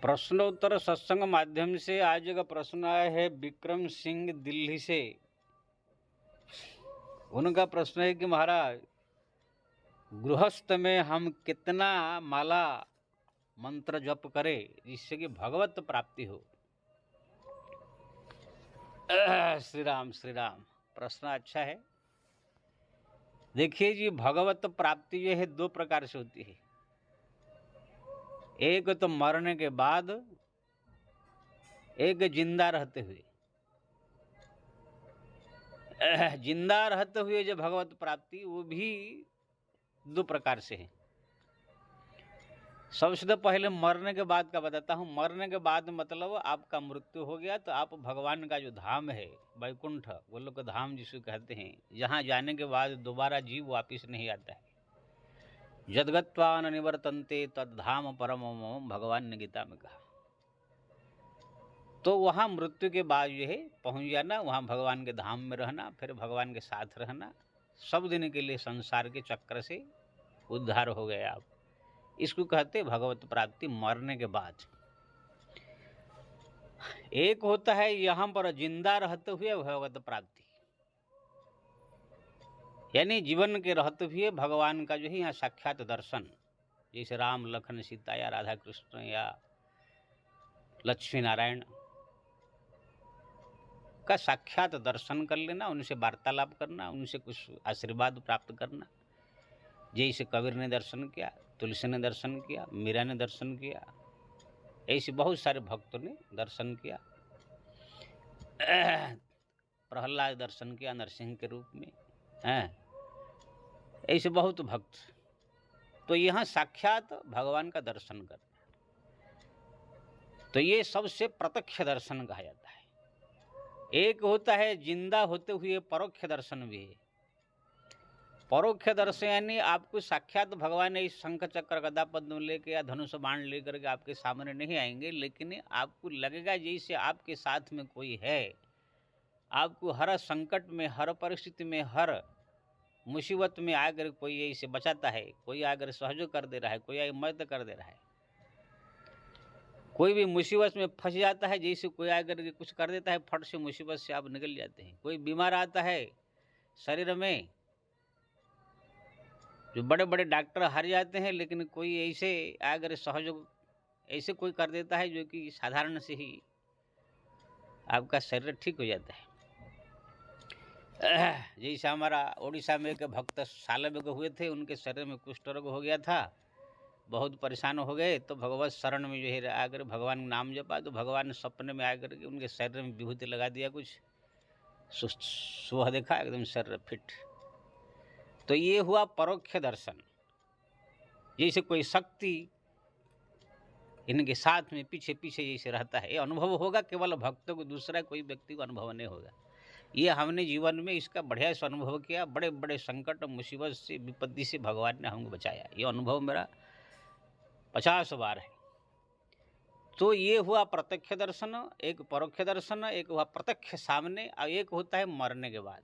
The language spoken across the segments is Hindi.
प्रश्नोत्तर सत्संग माध्यम से आज का प्रश्न आया है विक्रम सिंह दिल्ली से। उनका प्रश्न है कि महाराज, गृहस्थ में हम कितना माला मंत्र जप करें जिससे कि भगवत प्राप्ति हो। श्री राम श्री राम। प्रश्न अच्छा है। देखिए जी, भगवत प्राप्ति जो है दो प्रकार से होती है। एक तो मरने के बाद, एक जिंदा रहते हुए। जिंदा रहते हुए जो भगवत प्राप्ति, वो भी दो प्रकार से है। सबसे पहले मरने के बाद का बताता हूँ। मरने के बाद मतलब आपका मृत्यु हो गया तो आप भगवान का जो धाम है वैकुंठ, गोलोक धाम जिसको कहते हैं, जहाँ जाने के बाद दोबारा जीव वापिस नहीं आता है। यद्गत्वा न निवर्तन्ते तद्धाम परमो मम, भगवान ने गीता में कहा। तो वहाँ मृत्यु के बाद जो है पहुँच जाना, वहाँ भगवान के धाम में रहना, फिर भगवान के साथ रहना, सब दिन के लिए संसार के चक्र से उद्धार हो गए आप। इसको कहते भगवत प्राप्ति मरने के बाद। एक होता है यहाँ पर जिंदा रहते हुए भगवत प्राप्ति, यानी जीवन के रहते हुए भगवान का जो है यहाँ साक्षात दर्शन, जैसे राम लखन सीता या राधा कृष्ण या लक्ष्मी नारायण का साक्षात दर्शन कर लेना, उनसे वार्तालाप करना, उनसे कुछ आशीर्वाद प्राप्त करना। जैसे कबीर ने दर्शन किया, तुलसी ने दर्शन किया, मीरा ने दर्शन किया, ऐसे बहुत सारे भक्तों ने दर्शन किया। प्रहलाद दर्शन किया नरसिंह के रूप में, ऐसे बहुत भक्त। तो यहाँ साक्षात भगवान का दर्शन करना, तो ये सबसे प्रत्यक्ष दर्शन कहा जाता है। एक होता है जिंदा होते हुए परोक्ष दर्शन भी है। परोक्ष दर्शन यानी आपको साक्षात भगवान इस शंख चक्र गदा पद्म लेके या धनुष बाण लेकर के आपके सामने नहीं आएंगे, लेकिन आपको लगेगा जैसे आपके साथ में कोई है। आपको हर संकट में, हर परिस्थिति में, हर मुसीबत में आकर कोई ऐसे बचाता है, कोई आकर सहयोग कर दे रहा है, कोई मदद कर दे रहा है। कोई भी मुसीबत में फंस जाता है, जैसे कोई आकर के कुछ कर देता है, फट से मुसीबत से आप निकल जाते हैं। कोई बीमार आता है शरीर में, जो बड़े बड़े डॉक्टर हार जाते हैं, लेकिन कोई ऐसे अगर सहयोग ऐसे कोई कर देता है जो कि साधारण से ही आपका शरीर ठीक हो जाता है। जैसे हमारा उड़ीसा में एक भक्त सालवेग हुए थे, उनके शरीर में कुष्ठ रोग हो गया था, बहुत परेशान हो गए। तो भगवत शरण में जो है आकर भगवान नाम जपा, तो भगवान ने सपने में आकर के उनके शरीर में विभूति लगा दिया, कुछ सुबह देखा एकदम शरीर फिट। तो ये हुआ परोक्ष दर्शन। जैसे कोई शक्ति इनके साथ में पीछे पीछे जैसे रहता है, ये अनुभव होगा केवल भक्तों को, दूसरा कोई व्यक्ति को अनुभव नहीं होगा। ये हमने जीवन में इसका बढ़िया से अनुभव किया। बड़े बड़े संकट मुसीबत से, विपत्ति से भगवान ने हमको बचाया। ये अनुभव मेरा 50 बार है। तो ये हुआ प्रत्यक्ष दर्शन, एक परोक्ष दर्शन, एक हुआ प्रत्यक्ष सामने, और एक होता है मरने के बाद।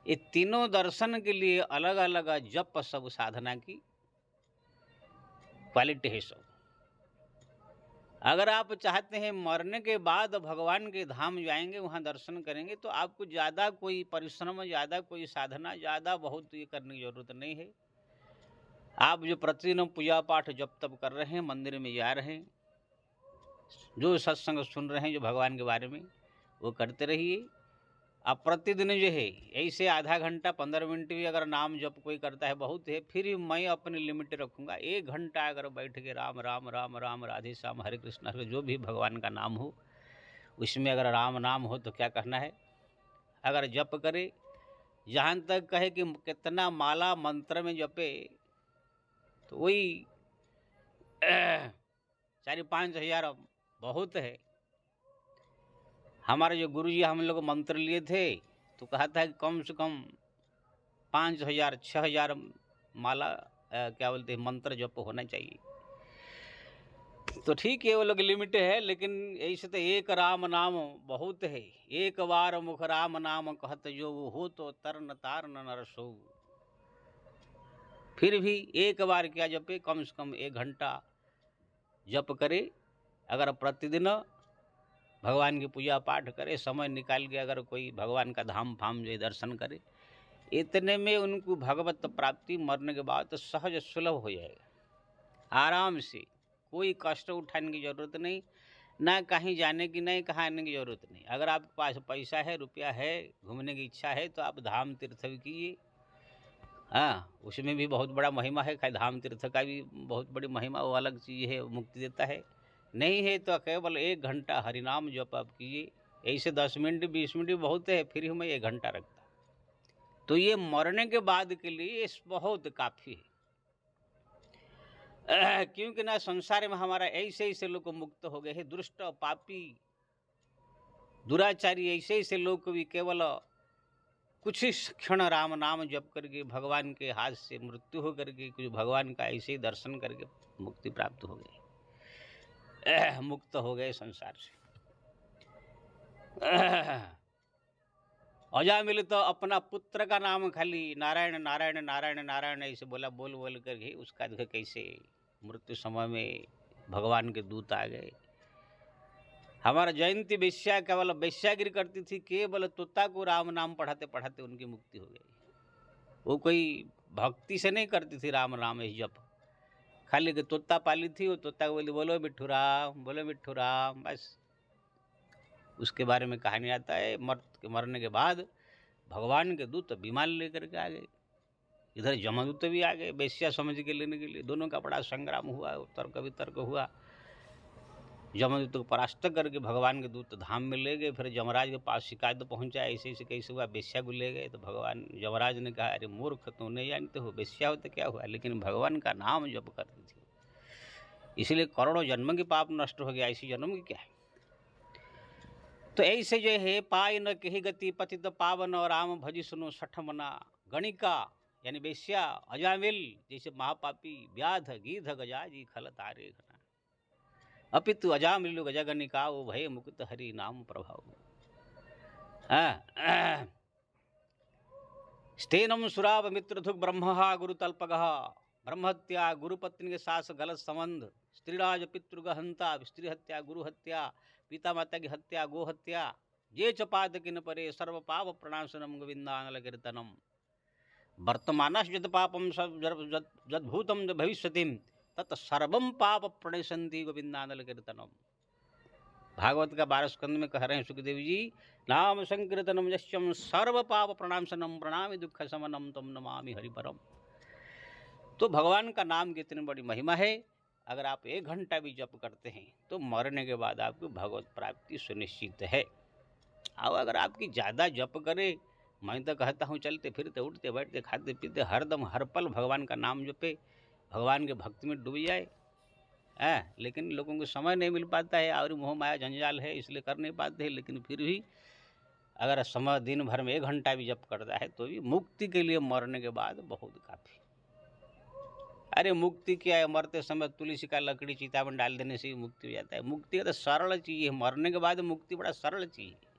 ये तीनों दर्शन के लिए अलग अलग जप सब साधना की क्वालिटी है सब। अगर आप चाहते हैं मरने के बाद भगवान के धाम जाएंगे, वहाँ दर्शन करेंगे, तो आपको ज़्यादा कोई परिश्रम, ज़्यादा कोई साधना, ज़्यादा बहुत ये करने की जरूरत नहीं है। आप जो प्रतिदिन पूजा पाठ जप तप कर रहे हैं, मंदिर में जा रहे हैं, जो सत्संग सुन रहे हैं जो भगवान के बारे में, वो करते रहिए। अब प्रतिदिन जो है ऐसे आधा घंटा 15 मिनट भी अगर नाम जप कोई करता है बहुत है। फिर मैं अपनी लिमिट रखूँगा, 1 घंटा अगर बैठ के राम राम राम राम राधे श्याम हरे कृष्ण हरे, जो भी भगवान का नाम हो, उसमें अगर राम नाम हो तो क्या कहना है। अगर जप करे, जहाँ तक कहे कि कितना माला मंत्र में जपे, तो वही 4-5 हज़ार बहुत है। हमारे जो गुरु जी हम लोग मंत्र लिए थे, तो कहा था कि कम से कम 5,000-6,000 माला क्या बोलते हैं मंत्र जप होना चाहिए। तो ठीक है, वो लोग लिमिट है, लेकिन ऐसे तो एक राम नाम बहुत है। एक बार मुख राम नाम कहत जो हो, तो तरन तारन नर सो। फिर भी एक बार क्या जपे, कम से कम 1 घंटा जप करे, अगर प्रतिदिन भगवान की पूजा पाठ करे, समय निकाल के अगर कोई भगवान का धाम फाम जो दर्शन करे, इतने में उनको भगवत प्राप्ति मरने के बाद तो सहज सुलभ हो जाएगा, आराम से। कोई कष्ट उठाने की ज़रूरत नहीं, ना कहीं जाने की, नहीं कहाँ आने की ज़रूरत नहीं। अगर आपके पास पैसा है, रुपया है, घूमने की इच्छा है, तो आप धाम तीर्थ भी कीजिए। हाँ, उसमें भी बहुत बड़ा महिमा है, खाली धाम तीर्थ का भी बहुत बड़ी महिमा, वो अलग चीज़ है, मुक्ति देता है। नहीं है तो केवल 1 घंटा हरिनाम जप आप कीजिए। ऐसे 10 मिनट 20 मिनट भी बहुत है, फिर मैं 1 घंटा रखता। तो ये मरने के बाद के लिए बहुत काफ़ी है। क्योंकि ना संसार में हमारा ऐसे ऐसे लोग मुक्त हो गए हैं, दुष्ट पापी दुराचारी ऐसे ऐसे लोग भी केवल कुछ ही क्षण राम नाम जप करके भगवान के हाथ से मृत्यु हो करके कुछ भगवान का ऐसे ही दर्शन करके मुक्ति प्राप्त हो गए, मुक्त हो गए संसार से। अजामिल तो अपना पुत्र का नाम खाली नारायण नारायण नारायण नारायण ऐसे बोला, बोल बोल करके उसका देखो कैसे मृत्यु समय में भगवान के दूत आ गए। हमारा जयंती वेश्या केवल वेश्यागिरी करती थी, केवल तोता को राम नाम पढ़ाते पढ़ाते उनकी मुक्ति हो गई। वो कोई भक्ति से नहीं करती थी राम नाम जप, खाली के तोता पाली थी, वो तोता को बोली बोलो मिट्ठू राम, बोलो मिट्ठू राम, बस। उसके बारे में कहानी आता है, मरने के बाद भगवान के दूत विमान लेकर के आ गए, इधर जमदूत भी आ गए वेश्या समझ के लेने के लिए। दोनों का बड़ा संग्राम हुआ, तर्क वितर्क हुआ। जमदूत को परास्त करके भगवान के दूत धाम में ले गए। फिर जमराज के पास शिकायत पहुंचा, ऐसे ऐसे कैसे हुआ, वेश्या को ले गए। तो भगवान जमराज ने कहा, अरे मूर्ख, तुम नहीं जानते हो वेश्या हो तो क्या हुआ, लेकिन भगवान का नाम जप करती थी, इसलिए करोड़ों जन्म के पाप नष्ट हो गया, इसी जन्म की क्या है। तो ऐसे जो है पाय न कही गति पतित पावन और राम भजी सुनो सठ मना। गणिका यानी वेश्या, अजामिल जैसे महापापी, व्याध गीध गजाजी खल तारे घना, अपितु अजामिल गजगनिका वो भय मुकुत हरि नाम प्रभाव। स्तेनम सुराव मित्रधुक ब्रह्महा गुरुतल्पगः, ब्रह्महत्या गुरुपत्नी के साथ गलत संबंध, स्त्रीराज पितृगहंता, स्त्री हत्या गुरु हत्या, पिता माता की हत्या गो हत्या, ये च पातकिन परे सर्व पाप प्रणाशनम गोविंदानल कीर्तनम, वर्तमानस जद पापम जद्भूतम भविष्यतिम तत्सर्वम पाप प्रणशंति गोविंदानल कीर्तनम। भागवत का 12 स्कंद में कह रहे हैं सुखदेव जी, नाम संकीर्तनम यश्यम सर्व पाप प्रणाशनम प्रणामि दुख समनम तम नमामि हरिपरम। तो भगवान का नाम की इतनी बड़ी महिमा है, अगर आप 1 घंटा भी जप करते हैं तो मरने के बाद आपको भगवत प्राप्ति सुनिश्चित है। और अगर आपकी ज़्यादा जप करे, मैं तो कहता हूँ चलते फिरते उठते बैठते खाते पीते हरदम हर पल भगवान का नाम जपे, भगवान के भक्ति में डूब जाए। लेकिन लोगों को समय नहीं मिल पाता है और मोह माया जंजाल है, इसलिए कर नहीं पाते हैं। लेकिन फिर भी अगर समय दिन भर में 1 घंटा भी जप करता है तो भी मुक्ति के लिए मरने के बाद बहुत काफ़ी। अरे मुक्ति क्या है, मरते समय तुलसी का लकड़ी चिता में डाल देने से ही मुक्ति हो जाता है। मुक्ति तो सरल चीज़ है, मरने के बाद मुक्ति बड़ा सरल चीज़ है।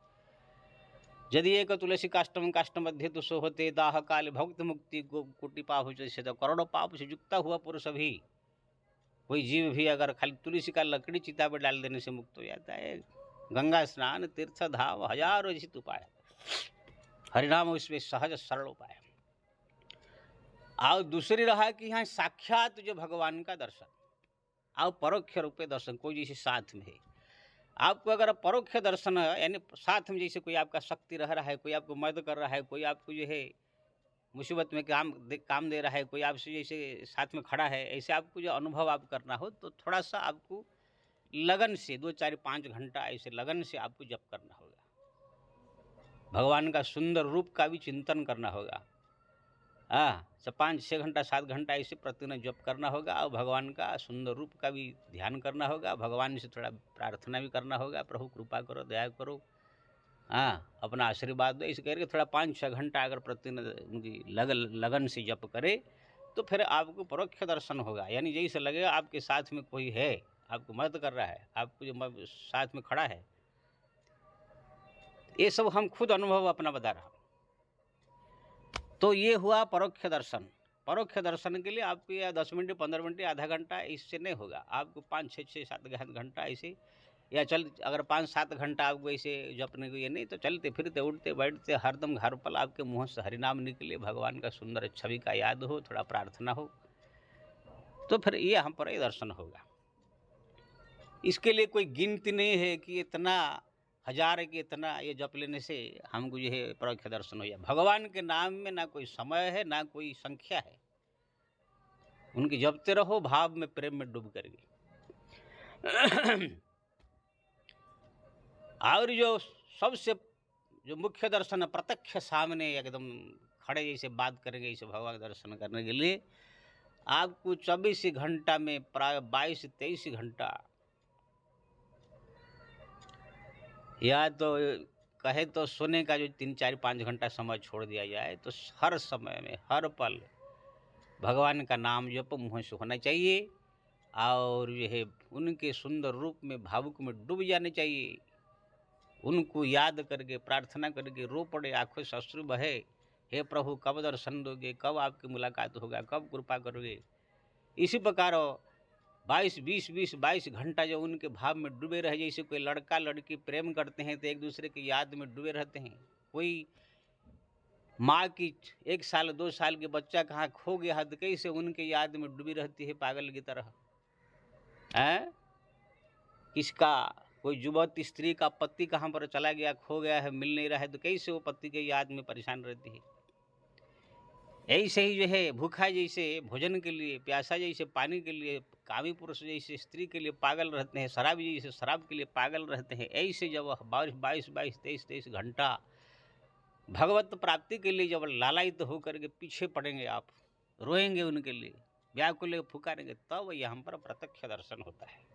यदि एक तुलसी काष्टम काष्ट मध्य तो सो होते दाह काल भक्त मुक्ति कोटि पाप से, तो करोड़ों पाप से युक्ता हुआ पुरुष भी, कोई जीव भी अगर खाली तुलसी का लकड़ी चिता पर डाल देने से मुक्त हो जाता है। गंगा स्नान तीर्थ धाम हजारों जित उपाय, हरिनाम उसमें सहज सरल उपाय। और दूसरी रहा कि यहाँ साक्षात जो भगवान का दर्शन और परोक्ष रूपे दर्शन, कोई जैसे साथ में है आपको, अगर परोक्ष दर्शन यानी साथ में जैसे कोई आपका शक्ति रह रहा है, कोई आपको मदद कर रहा है, कोई आपको जो है मुसीबत में काम दे रहा है, कोई आपसे जैसे साथ में खड़ा है, ऐसे आपको जो अनुभव आप करना हो तो थोड़ा सा आपको लगन से 2 4 5 घंटा ऐसे लगन से आपको जप करना होगा। भगवान का सुंदर रूप का भी चिंतन करना होगा। 5 6 घंटा 7 घंटा ऐसे प्रतिदिन जप करना होगा और भगवान का सुंदर रूप का भी ध्यान करना होगा। भगवान से थोड़ा प्रार्थना भी करना होगा, प्रभु कृपा करो, दया करो, अपना आशीर्वाद दो। इस करके थोड़ा 5 6 घंटा अगर प्रतिदिन उनकी लगन से जप करे तो फिर आपको परोक्ष दर्शन होगा। यानी जैसे लगेगा आपके साथ में कोई है, आपको मदद कर रहा है, आपको जो साथ में खड़ा है। ये सब हम खुद अनुभव अपना बता रहा हूँ। तो ये हुआ परोक्ष दर्शन। परोक्ष दर्शन के लिए आपको या 10 मिनट 15 मिनट आधा घंटा इससे नहीं होगा, आपको 5 6 6 7 घंटा ऐसे, या चल अगर 5 7 घंटा आपको ऐसे जपने को ये नहीं, तो चलते फिरते उठते बैठते हरदम हर पल आपके मुँह से हरिनाम निकले, भगवान का सुंदर छवि का याद हो, थोड़ा प्रार्थना हो, तो फिर ये हम पर दर्शन होगा। इसके लिए कोई गिनती नहीं है कि इतना हजार के इतना ये जप लेने से हमको जो है परोक्ष दर्शन हो जाए। भगवान के नाम में ना कोई समय है ना कोई संख्या है, उनकी जपते रहो भाव में प्रेम में डूब करके। और जो सबसे जो मुख्य दर्शन है प्रत्यक्ष सामने एकदम खड़े जैसे बात करेंगे इसे भगवान दर्शन करने के लिए आपको 24 घंटा में प्राय 22-23 घंटा, या तो कहे तो सोने का जो 3-4-5 घंटा समय छोड़ दिया जाए, तो हर समय में हर पल भगवान का नाम जप मुँह से होना चाहिए, और यह उनके सुंदर रूप में भावुक में डूब जाने चाहिए। उनको याद करके प्रार्थना करके रो पड़े, आंखों से अश्रु बहे, हे प्रभु कब दर्शन दोगे, कब आपकी मुलाकात होगा, कब कृपा करोगे। इसी प्रकार 22 घंटा जो उनके भाव में डूबे रहे, जैसे कोई लड़का लड़की प्रेम करते हैं तो एक दूसरे की याद में डूबे रहते हैं। कोई माँ की 1 साल 2 साल के बच्चा कहाँ खो गया है तो कैसे उनके याद में डूबी रहती है पागल की तरह। किसका कोई युवती स्त्री का पति कहाँ पर चला गया, खो गया है, मिल नहीं रहा है, तो कैसे वो पति के याद में परेशान रहती है। ऐसे ही जो है भूखा जैसे भोजन के लिए, प्यासा जैसे पानी के लिए, कामी पुरुष जैसे स्त्री के लिए पागल रहते हैं, शराबी जैसे शराब के लिए पागल रहते हैं, ऐसे जब 22-23 घंटा भगवत प्राप्ति के लिए जब लालायित होकर के पीछे पड़ेंगे, आप रोएंगे उनके लिए, व्याकुल पुकारेंगे, तब यहाँ पर प्रत्यक्ष दर्शन होता है।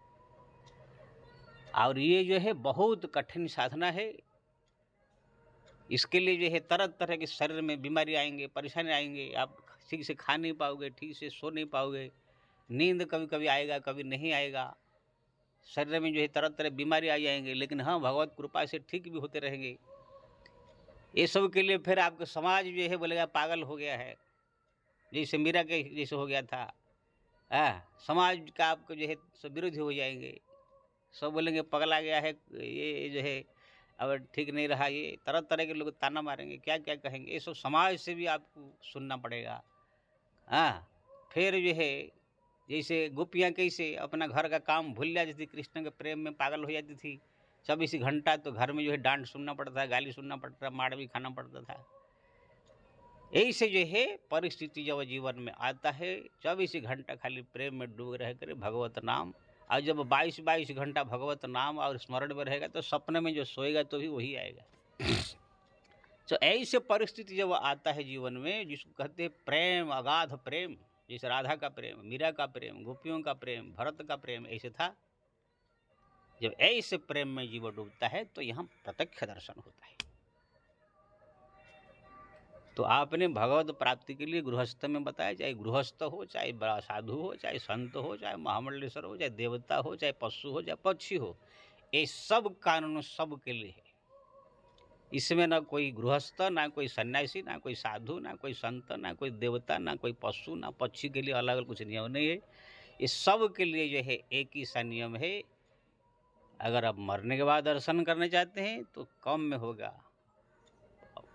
और ये जो है बहुत कठिन साधना है। इसके लिए जो है तरह तरह के शरीर में बीमारी आएंगे, परेशानी आएंगे, आप ठीक से खा नहीं पाओगे, ठीक से सो नहीं पाओगे, नींद कभी कभी आएगा कभी नहीं आएगा, शरीर में जो है तरह तरह बीमारी आ जाएंगे, लेकिन हाँ भगवत कृपा से ठीक भी होते रहेंगे। ये सब के लिए फिर आपका समाज जो है बोलेगा पागल हो गया है, जैसे मीरा के जैसे हो गया था। समाज का आपको जो है सब विरोधी हो जाएंगे, सब बोलेंगे पगला गया है, ये जो है अब ठीक नहीं रहा, ये तरह तरह के लोग ताना मारेंगे, क्या क्या कहेंगे। ये सब समाज से भी आपको सुनना पड़ेगा। फिर जो है जैसे गोपियाँ कैसे अपना घर का काम भूल जाती थी, कृष्ण के प्रेम में पागल हो जाती थी, 24 घंटा तो घर में जो है डांट सुनना पड़ता था, गाली सुनना पड़ता था, मार भी खाना पड़ता था। ऐसे जो है परिस्थिति जब जीवन में आता है, 24 घंटा खाली प्रेम में डूब रह कर भगवत नाम, और जब 22 घंटा भगवत नाम और स्मरण में रहेगा तो सपने में जो सोएगा तो भी वही आएगा। तो ऐसे परिस्थिति जब आता है जीवन में, जिसको कहते हैं प्रेम, अगाध प्रेम, जैसे राधा का प्रेम, मीरा का प्रेम, गोपियों का प्रेम, भरत का प्रेम ऐसे था, जब ऐसे प्रेम में जीवन डूबता है तो यहाँ प्रत्यक्ष दर्शन होता है। तो आपने भगवत प्राप्ति के लिए गृहस्थ में बताया, चाहे गृहस्थ हो, चाहे बड़ा साधु हो, चाहे संत हो, चाहे महामंडलेश्वर हो, चाहे देवता हो, चाहे पशु हो, चाहे पक्षी हो, ये सब कानून सब के लिए है। इसमें ना कोई गृहस्थ, ना कोई सन्यासी, ना कोई साधु, ना कोई संत, ना कोई देवता, ना कोई पशु, ना पक्षी के लिए अलग अलग कुछ नियम नहीं है। ये सब के लिए जो है एक ही सा नियम है। अगर आप मरने के बाद दर्शन करना चाहते हैं तो कम में होगा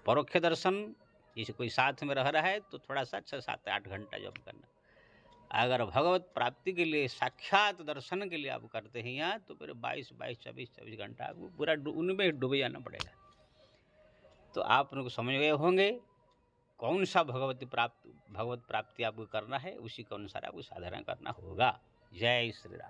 परोक्ष दर्शन, जैसे कोई साथ में रह रहा है तो थोड़ा सा 6-7-8 घंटा जप करना। अगर भगवत प्राप्ति के लिए साक्षात दर्शन के लिए आप करते हैं यहाँ, तो फिर 22-24 घंटा आपको पूरा उनमें डूबे जाना पड़ेगा। तो आप उनको समझ गए होंगे कौन सा भगवत प्राप्ति आपको करना है, उसी के अनुसार आपको साधना करना होगा। जय श्री राम।